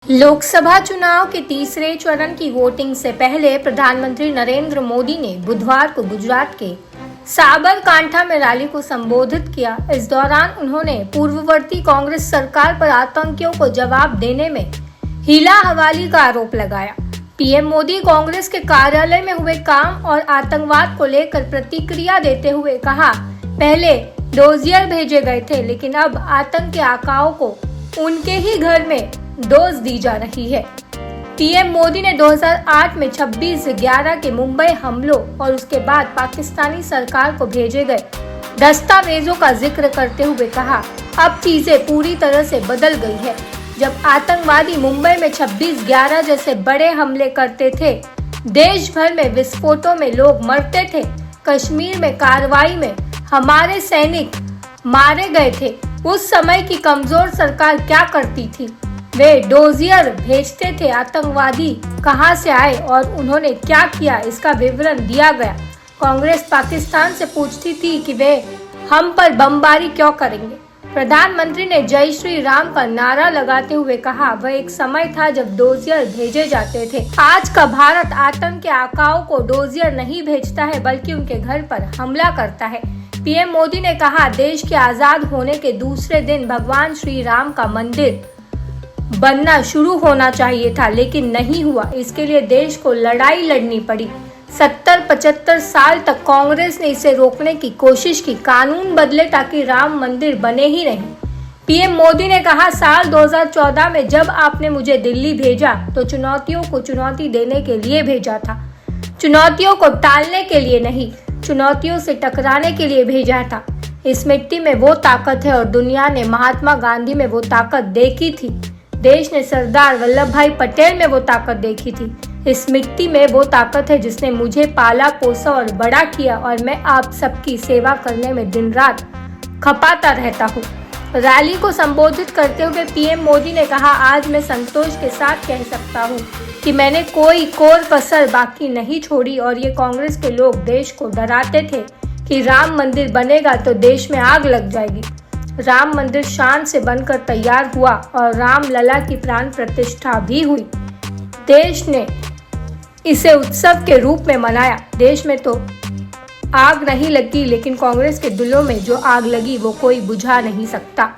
लोकसभा चुनाव के तीसरे चरण की वोटिंग से पहले प्रधानमंत्री नरेंद्र मोदी ने बुधवार को गुजरात के साबरकांठा में रैली को संबोधित किया। इस दौरान उन्होंने पूर्ववर्ती कांग्रेस सरकार पर आतंकियों को जवाब देने में हीला हवाली का आरोप लगाया। पीएम मोदी कांग्रेस के कार्यालय में हुए काम और आतंकवाद को लेकर प्रतिक्रिया देते हुए कहा, पहले डोजियर भेजे गए थे, लेकिन अब आतंक के आकाओं को उनके ही घर में डोज दी जा रही है। पीएम मोदी ने 2008 में 26/11 के मुंबई हमलों और उसके बाद पाकिस्तानी सरकार को भेजे गए दस्तावेजों का जिक्र करते हुए कहा, अब चीजें पूरी तरह से बदल गई है। जब आतंकवादी मुंबई में 26/11 जैसे बड़े हमले करते थे, देश भर में विस्फोटों में लोग मरते थे, कश्मीर में कार्रवाई में हमारे सैनिक मारे गए थे, उस समय की कमजोर सरकार क्या करती थी? वे डोजियर भेजते थे। आतंकवादी कहां से आए और उन्होंने क्या किया, इसका विवरण दिया गया। कांग्रेस पाकिस्तान से पूछती थी कि वे हम पर बमबारी क्यों करेंगे। प्रधानमंत्री ने जय श्री राम का नारा लगाते हुए कहा, वह एक समय था जब डोजियर भेजे जाते थे। आज का भारत आतंक के आकाओं को डोजियर नहीं भेजता है, बल्कि उनके घर पर हमला करता है। पीएम मोदी ने कहा, देश के आजाद होने के दूसरे दिन भगवान श्री राम का मंदिर बनना शुरू होना चाहिए था, लेकिन नहीं हुआ। इसके लिए देश को लड़ाई लड़नी पड़ी। 70-75 साल तक कांग्रेस ने इसे रोकने की कोशिश की, कानून बदले ताकि राम मंदिर बने ही नहीं। पीएम मोदी ने कहा, साल 2014 में जब आपने मुझे दिल्ली भेजा तो चुनौतियों को चुनौती देने के लिए भेजा था, चुनौतियों को टालने के लिए नहीं, चुनौतियों से टकराने के लिए भेजा था। इस मिट्टी में वो ताकत है और दुनिया ने महात्मा गांधी में वो ताकत देखी थी। देश ने सरदार वल्लभ भाई पटेल में वो ताकत देखी थी। इस मिट्टी में वो ताकत है जिसने मुझे पाला पोसा और बड़ा किया, और मैं आप सबकी सेवा करने में दिन रात खपाता रहता हूँ। रैली को संबोधित करते हुए पीएम मोदी ने कहा, आज मैं संतोष के साथ कह सकता हूँ कि मैंने कोई कोर कसर बाकी नहीं छोड़ी। और ये कांग्रेस के लोग देश को डराते थे कि राम मंदिर बनेगा तो देश में आग लग जाएगी। राम मंदिर शान से बनकर तैयार हुआ और राम लला की प्राण प्रतिष्ठा भी हुई। देश ने इसे उत्सव के रूप में मनाया। देश में तो आग नहीं लगी, लेकिन कांग्रेस के दिलों में जो आग लगी वो कोई बुझा नहीं सकता।